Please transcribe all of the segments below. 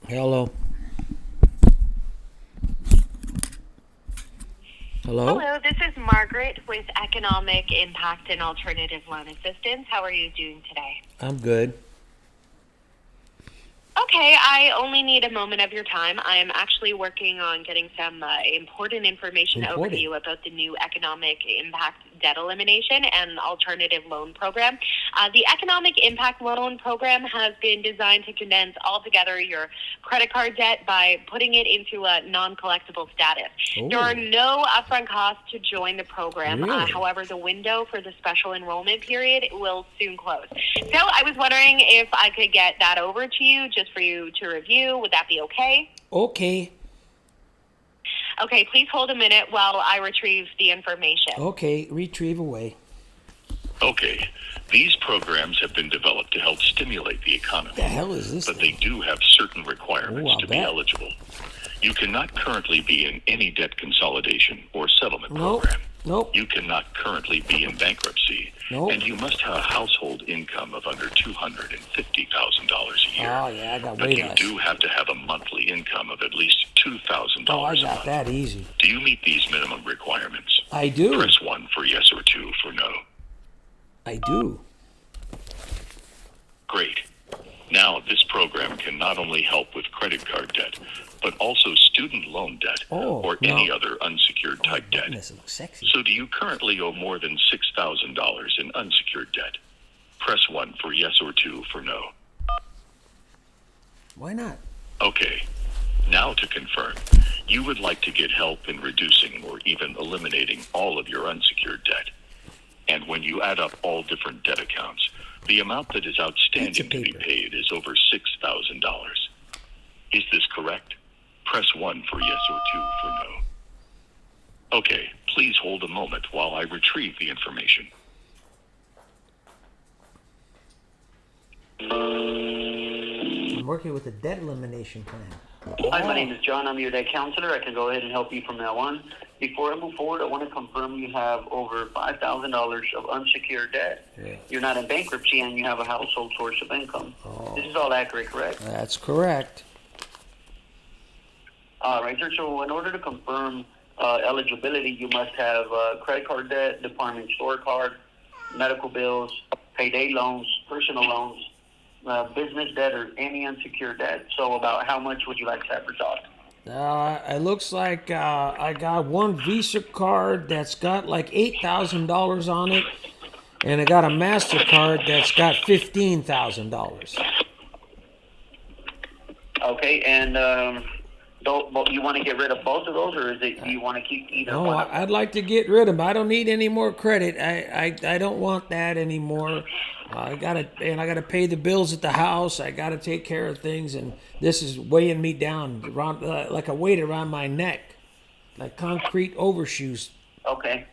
Hello. Hello. Hello, this is Margaret with Economic Impact and Alternative Loan Assistance. How are you doing today? I'm good. Okay, I only need a moment of your time. I am actually working on getting some important information over to Important. you about the new Economic Impact Debt Elimination and Alternative Loan Program. The Economic Impact Loan Program has been designed to condense altogether your credit card debt by putting it into a non-collectible status. There are Oh, no upfront costs to join the program. really? However, the window for the special enrollment period will soon close. So I was wondering if I could get that over to you just for you to review. Would that be okay? Okay. Okay, please hold a minute while I retrieve the information. Okay. Retrieve away. Okay, these programs have been developed to help stimulate the economy, The hell is this but they thing? do have certain requirements I'll to be bet. eligible. You cannot currently be in any debt consolidation or settlement Nope. program. Nope. You cannot currently be in bankruptcy, Nope. and you must have a household income of under $250,000 a year. Oh yeah, I got But way you less. do have to have a monthly income of at least $2,000 Oh, I a got month. that easy. Do you meet these minimum requirements? I do. Press 1 for yes or 2 for no. I do. Great. Now, this program can not only help with credit card debt, but also student loan debt Oh, or no. any other unsecured type debt. Goodness, it looks sexy. So do you currently owe more than $6,000 in unsecured debt? Press 1 for yes or 2 for no. Why not? Okay. Now to confirm, you would like to get help in reducing or even eliminating all of your unsecured debt. And when you add up all different debt accounts, the amount that is outstanding Pizza to be paper. paid is over $6,000. Is this correct? Press 1 for yes or 2 for no. Okay, please hold a moment while I retrieve the information. I'm working with a debt elimination plan. Hi, my name is John. I'm your debt counselor. I can go ahead and help you from now on. Before I move forward, I want to confirm you have over $5,000 of unsecured debt. Yeah. You're not in bankruptcy and you have a household source of income. Oh. This is all accurate, correct? That's correct. All right, sir. So in order to confirm eligibility, you must have credit card debt, department store card, medical bills, payday loans, personal loans, business debt, or any unsecured debt. So about how much would you like to have resolved? It looks like I got one Visa card that's got like $8,000 on it, and I got a MasterCard that's got $15,000. Okay, and you want to get rid of both of those, or is it you want to keep either No, one of them? I'd like to get rid of them. I don't need any more credit. I don't want that anymore. I gotta pay the bills at the house. I gotta take care of things, and this is weighing me down, around, like a weight around my neck, like concrete overshoes. Okay.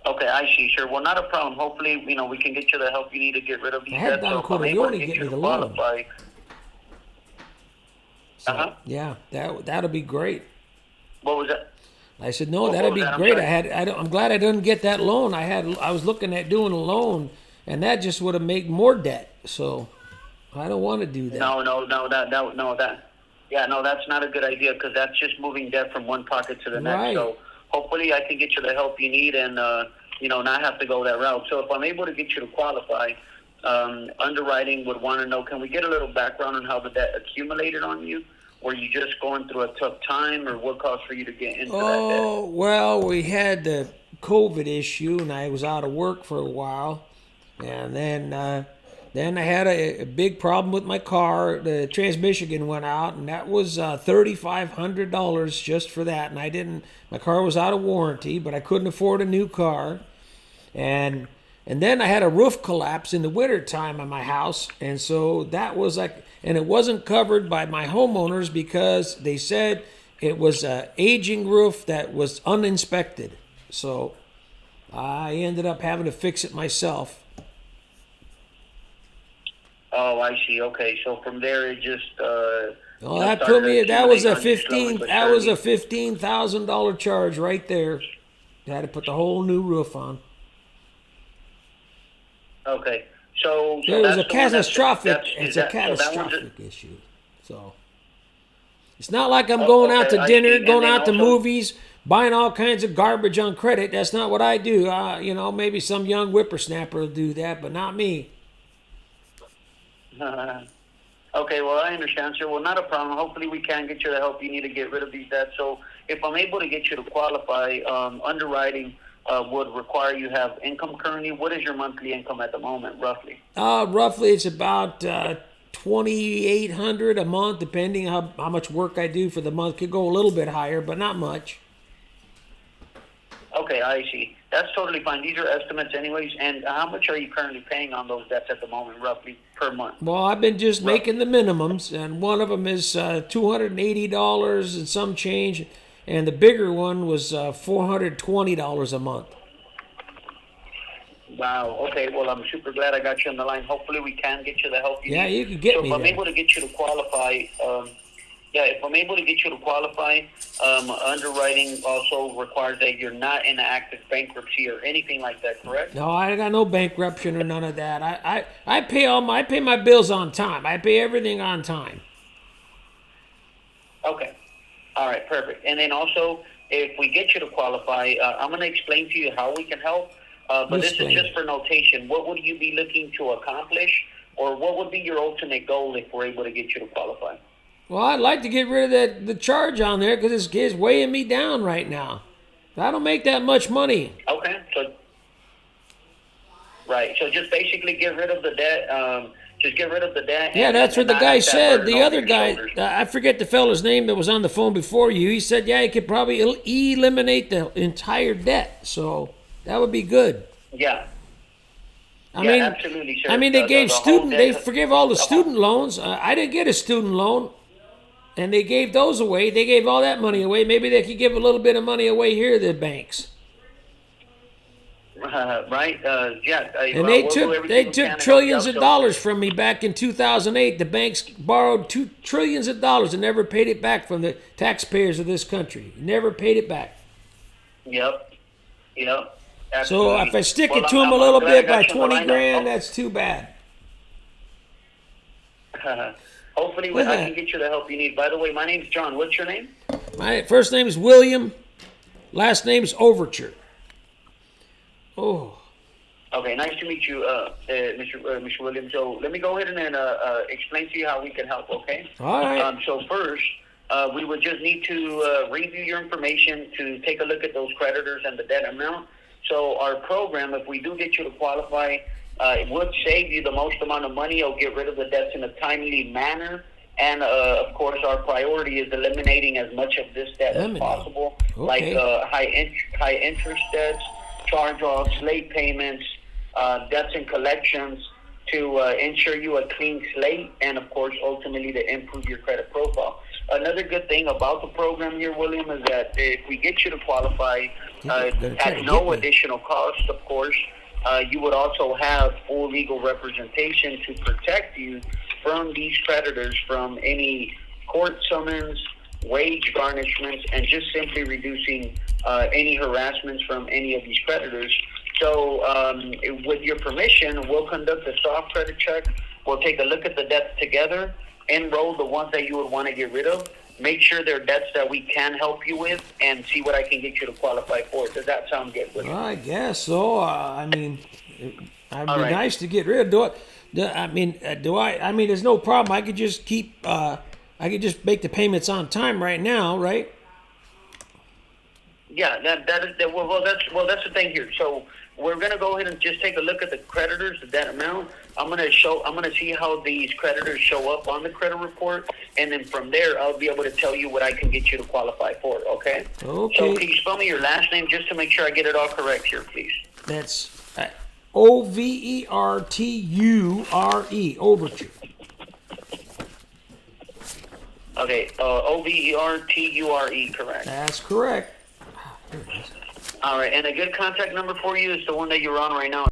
Okay, I see. Sure. Well, not a problem. Hopefully, we can get you the help you need to get rid of these I had debts. Don So if I'm able to Corleone get get you me to the loan. qualify. So, Uh-huh. yeah, that'll be great. What was that? I said, no, What that'd was be that? I'm great. sorry. I'm glad I didn't get that loan. I was looking at doing a loan, and that just would have made more debt. So I don't want to do that. Yeah, no, that's not a good idea because that's just moving debt from one pocket to the next. Right. So hopefully I can get you the help you need and, not have to go that route. So if I'm able to get you to qualify, underwriting would want to know, can we get a little background on how the debt accumulated on you? Were you just going through a tough time, or what caused for you to get into that debt? Oh, well, we had the COVID issue, and I was out of work for a while. And then I had a big problem with my car. The transmission went out, and that was $3,500 just for that. And my car was out of warranty, but I couldn't afford a new car. And then I had a roof collapse in the wintertime on my house, and so that was like, and it wasn't covered by my homeowners because they said it was an aging roof that was uninspected. So I ended up having to fix it myself. Oh, I see. Okay, so from there it just Well, that started put me. That was a accumulating on you slowly 15. but That was a surely. $15,000 charge right there. I had to put the whole new roof on. Okay. It was a that's the one catastrophic. is It's a that so that one's catastrophic issue. So it's not like I'm oh, going out okay, to I dinner, see. And going then out to also, movies, buying all kinds of garbage on credit. That's not what I do. Maybe some young whippersnapper will do that, but not me. okay, well, I understand, sir. Well, not a problem. Hopefully, we can get you the help you need to get rid of these debts. So, if I'm able to get you to qualify, underwriting would require you have income currently. What is your monthly income at the moment, roughly? Roughly, it's about 2,800 a month, depending how much work I do for the month. Could go a little bit higher, but not much. Okay, I see. That's totally fine. These are estimates, anyways. And how much are you currently paying on those debts at the moment, roughly per month? Well, I've been just Roughly. making the minimums, and one of them is $280 and some change, and the bigger one was $420 a month. Wow. Okay. Well, I'm super glad I got you on the line. Hopefully, we can get you the help you Yeah, need. you can get So, me if I'm there. able to get you to qualify, if I'm able to get you to qualify, underwriting also requires that you're not in active bankruptcy or anything like that. Correct? No, I got no bankruption or none of that. I pay my bills on time. I pay everything on time. Okay. All right. Perfect. And then also, if we get you to qualify, I'm going to explain to you how we can help. But this is Explain just it. for notation. What would you be looking to accomplish, or what would be your ultimate goal if we're able to get you to qualify? Well, I'd like to get rid of the charge on there because it's weighing me down right now. I don't make that much money. Okay. So, right. So just basically get rid of the debt. Just get rid of the debt. Yeah, And, that's what the not guy have that said. burden The over other your guy, shoulders. I forget the fella's name that was on the phone before you. He said, yeah, he could probably eliminate the entire debt. So that would be good. Yeah. I Yeah, mean, absolutely, sir. they gave The whole they debt. forgive all the The whole, student loans. I didn't get a student loan, and they gave those away. They gave all that money away. Maybe they could give a little bit of money away here, the banks. right? Yeah. And We'll do they everything we took can to help you trillions out. of So, dollars from me back in 2008. The banks borrowed $2 trillion and never paid it back from the taxpayers of this country. Never paid it back. yep. Yep. So Absolutely. if I stick Well, it to them a I'm little glad I bit by got you on the 20 line grand, now. that's too bad. Hopefully, I can get you the help you need. By the way, my name's John. What's your name? My first name is William. Last name is Overture. Oh, Okay, nice to meet you, Mr. Williams. So let me go ahead and then explain to you how we can help. Okay. all right. So first, we would just need to review your information to take a look at those creditors and the debt amount. So our program, if we do get you to qualify, it would save you the most amount of money. It'll get rid of the debts in a timely manner. And, of course, our priority is eliminating as much of this debt as possible, like high interest debts, charge-offs, late payments, debts and collections, to ensure you a clean slate, and, of course, ultimately to improve your credit profile. Another good thing about the program here, William, is that if we get you to qualify at no additional cost, of course, you would also have full legal representation to protect you from these creditors, from any court summons, wage garnishments, and just simply reducing any harassments from any of these creditors. So with your permission, we'll conduct a soft credit check. We'll take a look at the debts together, enroll the ones that you would want to get rid of, make sure they're debts that we can help you with, and see what I can get you to qualify for. Does that sound good? Well, I guess so. I'd be right. nice to get rid of it. I mean, there's no problem. I could just I could just make the payments on time right now, right? Yeah, that's the thing here. So we're gonna go ahead and just take a look at the creditors, the debt amount. I'm gonna see how these creditors show up on the credit report, and then from there I'll be able to tell you what I can get you to qualify for. Okay. Okay. So can you spell me your last name just to make sure I get it all correct here, please? That's Overture. Overture. Okay. Overture, correct. That's correct. There it is. All right. And a good contact number for you is the one that you're on right now.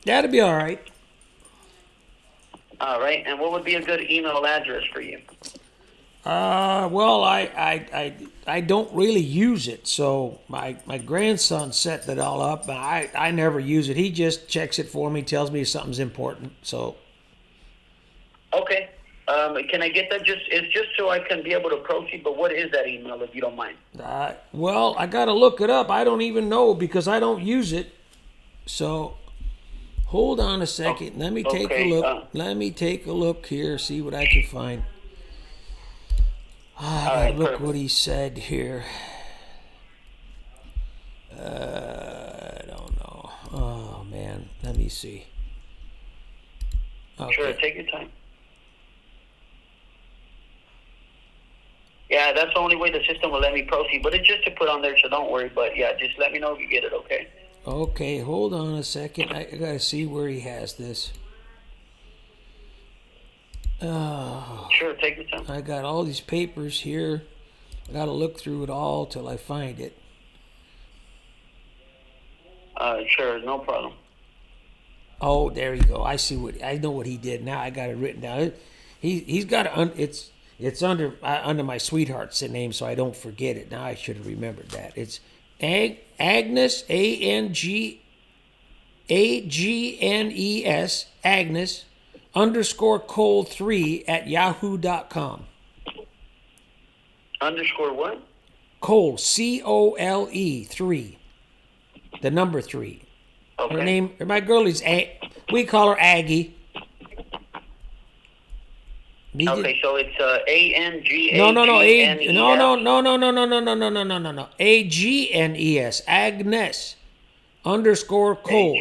That'll be all right. All right. And what would be a good email address for you? Well, I don't really use it, so my grandson set that all up. And I never use it. He just checks it for me, tells me if something's important. So Okay. Can I get that? It's just so I can be able to proceed. But what is that email, if you don't mind? well, I got to look it up. I don't even know because I don't use it. So hold on a second. Let me take a okay, look. Let me take a look here, see what I can find. I gotta right, look perfect. what he said here. I don't know. Oh man, let me see. Okay. Sure, take your time. Yeah, that's the only way the system will let me proceed. But it's just to put on there, so don't worry. But yeah, just let me know if you get it, okay? Okay, hold on a second. I gotta see where he has this. Oh, Sure, take your time. I got all these papers here. I gotta look through it all till I find it. Sure, no problem. Oh, there you go. I know what he did now. I got it written down. He's got it. It's under my sweetheart's name, so I don't forget it. Now I should have remembered that. It's Agnes Agnes Agnes _ Cole3 at yahoo.com. Underscore what? Cole COLE 3. The number 3. Okay. Her name, my girl is we call her Aggie. Okay, so it's ANGAGNES. No, AGNES, Agnes _ Cole COLE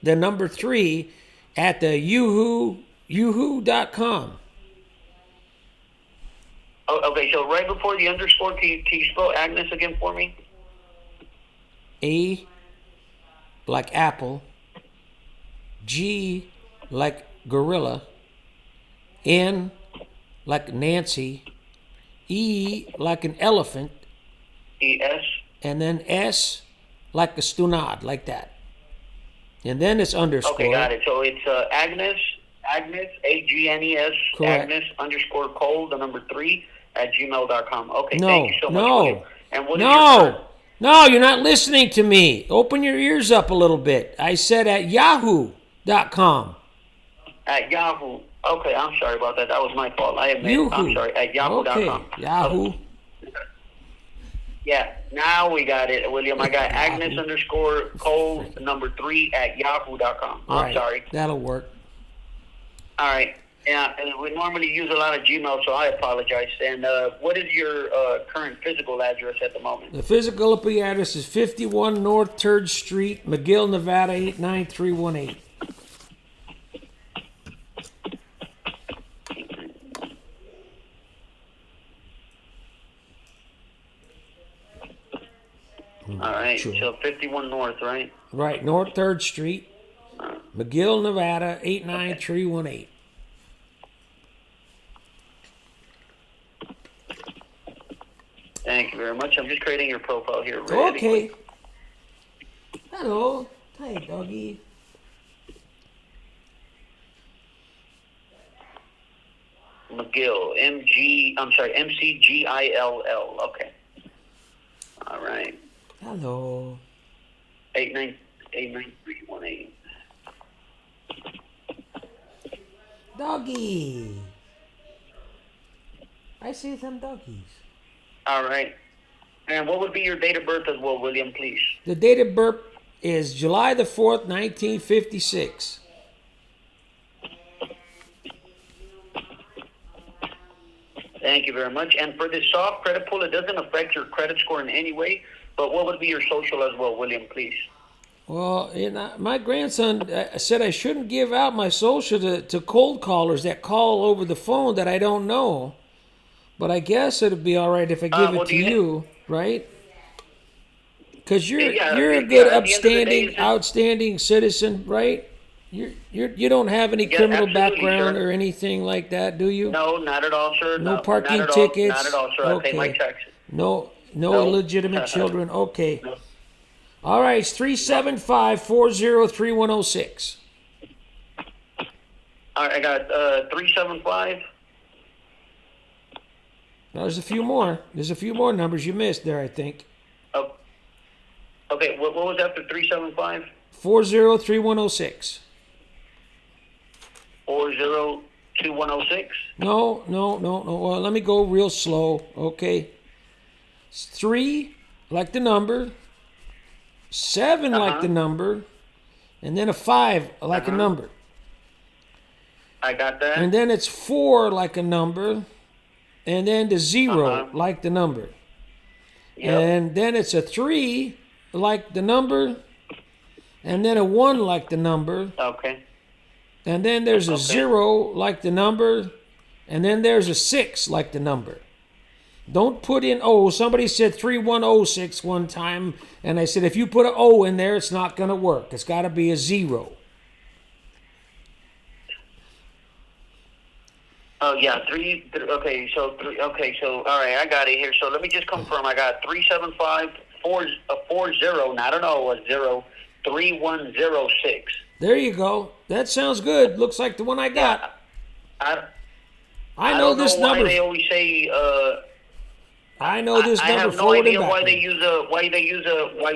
the number 3 at the yahoo.com. Oh, okay, so right before the underscore, can you spell Agnes again for me? A like apple, G like gorilla, N like Nancy, E like an elephant, ES. and then S like a stunad, like that. And then it's underscore. Okay, got it. So it's Agnes AGNES, Correct. Agnes _ Cole, the number 3 at gmail.com. Okay, No, thank you so much, William. And what is your no, you're not listening to me. Open your ears up a little bit. I said at yahoo.com. At Yahoo. Okay, I'm sorry about that. That was my fault. I admit. I'm sorry. At yahoo.com. Okay, Yahoo. Yeah, now we got it, William. I got Agnes _ Cole, the number 3 at yahoo.com. I'm Right, sorry. that'll work. All right. Yeah, and we normally use a lot of Gmail, so I apologize. And what is your current physical address at the moment? The physical address is 51 North 3rd Street, McGill, Nevada 89318. All right, Sure. so 51 North, right? Right, North 3rd Street, McGill, Nevada 89318. Thank you very much. I'm just creating your profile here. Really Okay. quick. Hello. Hi, doggy. McGill, MCGILL. Okay. All right. Hello. 89318. Doggy. I see some doggies. All right. And what would be your date of birth as well, William, please? The date of birth is July the 4th, 1956. Thank you very much. And for this soft credit pull, it doesn't affect your credit score in any way, but what would be your social as well, William, please? Well, my grandson said I shouldn't give out my social to cold callers that call over the phone that I don't know. But I guess it'd be all right if I give it to you, right? Because you're a good, outstanding citizen, right? You don't have any criminal background or anything like that, do you? No, not at all, sir. No parking not at tickets. Not at all, sir. I pay my taxes. No illegitimate children. Okay. No. All right, it's 375-403106. All right, I got 375. No, there's a few more. There's a few more numbers you missed there, I think. Oh, okay. What was after 375? 403106. 402106. No. Well, let me go real slow. Okay. It's 3 like the number, 7 like the number, and then a 5 like a number. I got that. And then it's 4 like a number, and then the 0 like the number. Yep. And then it's a 3 like the number, and then a 1 like the number. Okay. And then there's a 0 like the number, and then there's a 6 like the number. Don't put in O. Somebody said 3106 one time, and I said if you put an O in there, it's not going to work. It's got to be a 0. Oh yeah, okay, so all right, I got it here. So let me just confirm. I got 375-40, not an O, a 3106. There you go. That sounds good. Looks like the one I got. I know this why number. they always say. I know this I number have no forward and idea why backward.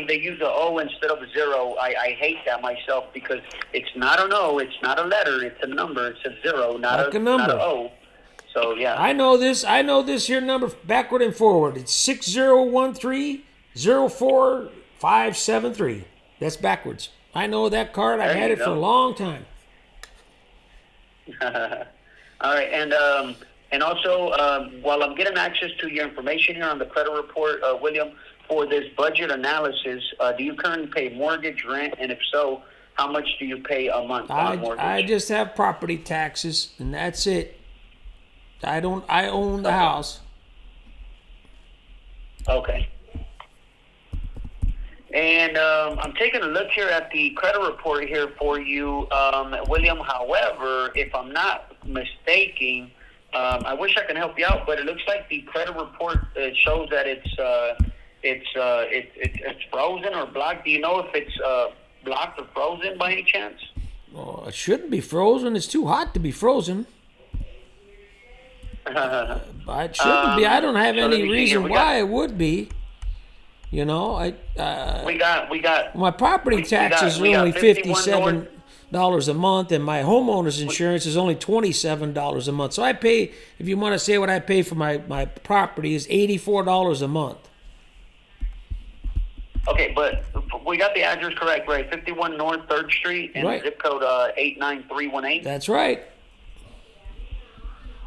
they use a O instead of a 0. I hate that myself because it's not an O, it's not a letter, it's a number, it's a 0, not Like a number. not a O. So yeah. I know this here number backward and forward. It's 6013-04573. That's backwards. I know that card. I There had you it for go. a long time. All right, and also while I'm getting access to your information here on the credit report, William, for this budget analysis, do you currently pay mortgage, rent, and if so, how much do you pay a month on mortgage? I just have property taxes, and that's it. I own the house. Okay. And I'm taking a look here at the credit report here for you, William. However, if I'm not mistaken, I wish I could help you out, but it looks like the credit report shows that it's frozen or blocked. Do you know if it's blocked or frozen by any chance? Oh, it shouldn't be frozen. It's too hot to be frozen. It shouldn't be. I don't have so let any me see reason here. why it would be. You know, We got my property taxes are we got only 51 $57 a month, and my homeowner's insurance is only $27 a month. So I pay, if you want to say what I pay for my property, is $84 a month. Okay, but we got the address correct, right? 51 North 3rd Street and Right. zip code 89318. That's right.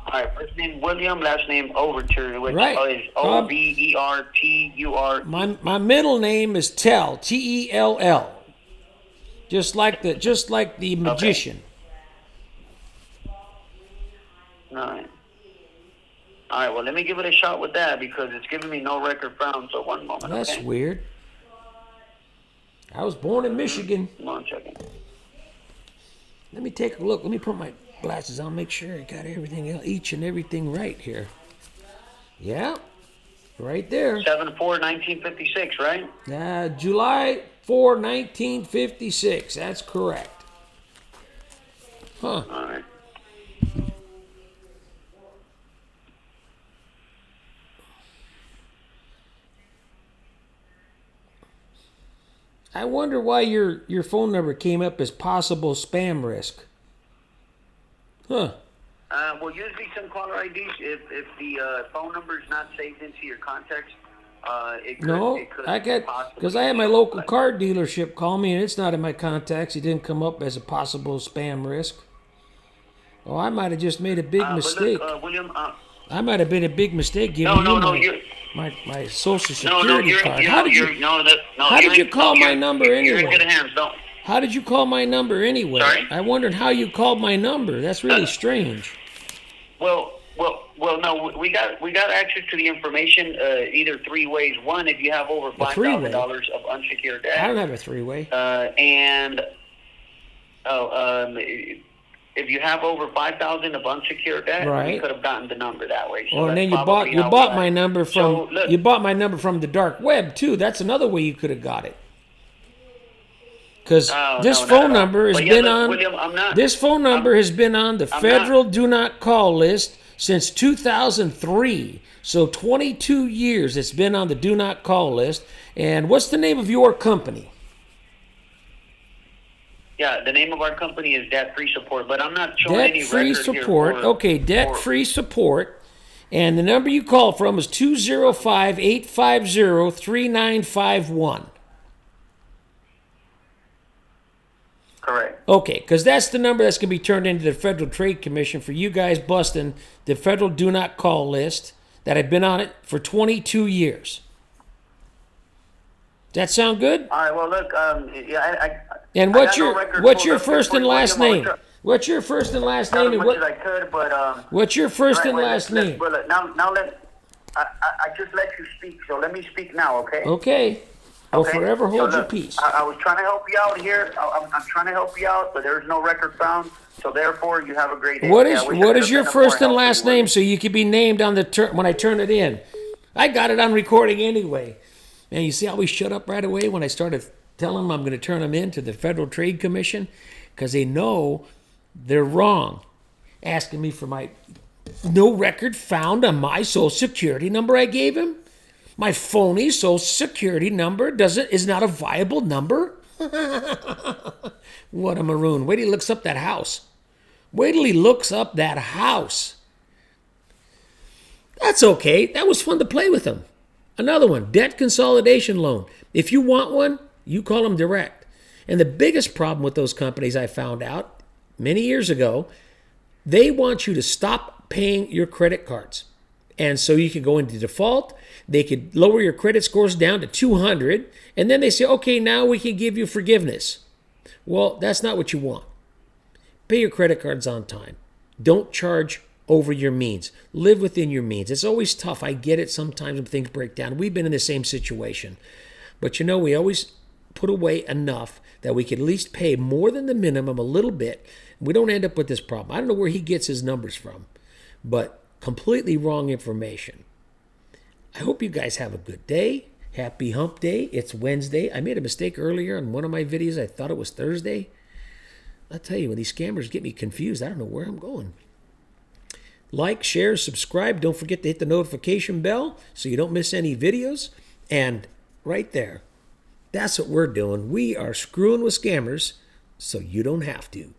All right, first name William, last name Overture, which Right. is Overturr. My middle name is Tell, Tell, just like the magician. All right. All right, well, let me give it a shot with that because it's giving me no record found. So one moment, That's okay? weird. I was born in Michigan. One second. Let me take a look. Let me put my glasses on, make sure I got everything else, each and everything right here. Yeah, right there. 7/4/1956, right? July 4, 1956. That's correct. Huh. All right. I wonder why your phone number came up as possible spam risk. Huh. Well, usually some caller IDs, if the phone number is not saved into your contacts, it could. No, it could I got, possibly because I had be my spam. local car dealership call me and it's not in my contacts. It didn't come up as a possible spam risk. Oh, I might have just made a big But mistake. look, William. I might have been a big mistake giving No, you you're. my social No, security you're. card. You're How did you how did you call my number You're anyway? in good hands. Don't. How did you call my number anyway? Sorry? I wondered how you called my number. That's really strange. Well. No, we got access to the information either three ways. One, if you have over $5,000 of unsecured debt. I don't have a three-way. If you have over $5,000 of unsecured debt, Right. we could have gotten the number that way. So Oh, and that's then you probably how we bought got my it. number from So, look, you bought my number from the dark web too. That's another way you could have got it. Because this no, not phone at all. number has But yeah, been look, on. William, I'm not- This phone number has been on the I'm federal do not call list since 2003. So 22 years it's been on the do not call list. And what's the name of your company? Yeah, the name of our company is Debt Free Support, but I'm not showing any Debt-free record here support. Okay, debt-free support. And the number you call from is 205-850-3951. Correct. Okay, because that's the number that's going to be turned into the Federal Trade Commission for you guys busting the federal do not call list that have been on it for 22 years. Does that sound good? All right. Well, look. And I what's got no your record what's pulled your up here first for and you, last William. name? What's your first and last Not name? as And much as what, I could, but what's your first right, and well, last let's- name? Well, now I just let you speak, so let me speak now, okay? Okay. Well, Okay? forever hold So your look, peace. I was trying to help you out here. I'm trying to help you out, but there's no record found. So therefore, you have a great day. What Okay, is I wish I what could is have your been of more first and help to last you, name so you can be named on the when I turn it in? I got it on recording anyway. And you see how we shut up right away when I started telling them I'm going to turn them in to the Federal Trade Commission because they know they're wrong. Asking me for my no record found on my social security number I gave him. My phony social security number is not a viable number. What a maroon. Wait till he looks up that house. Wait till he looks up that house. That's okay. That was fun to play with him. Another one, debt consolidation loan. If you want one, you call them direct. And the biggest problem with those companies I found out many years ago, they want you to stop paying your credit cards. And so you could go into default. They could lower your credit scores down to 200. And then they say, okay, now we can give you forgiveness. Well, that's not what you want. Pay your credit cards on time. Don't charge over your means. Live within your means. It's always tough. I get it sometimes when things break down. We've been in the same situation. But we always put away enough that we can at least pay more than the minimum a little bit. We don't end up with this problem. I don't know where he gets his numbers from, but completely wrong information. I hope you guys have a good day. Happy hump day. It's Wednesday. I made a mistake earlier on one of my videos. I thought it was Thursday. I'll tell you, when these scammers get me confused, I don't know where I'm going. Like, share, subscribe. Don't forget to hit the notification bell so you don't miss any videos. And right there, that's what we're doing. We are screwing with scammers so you don't have to.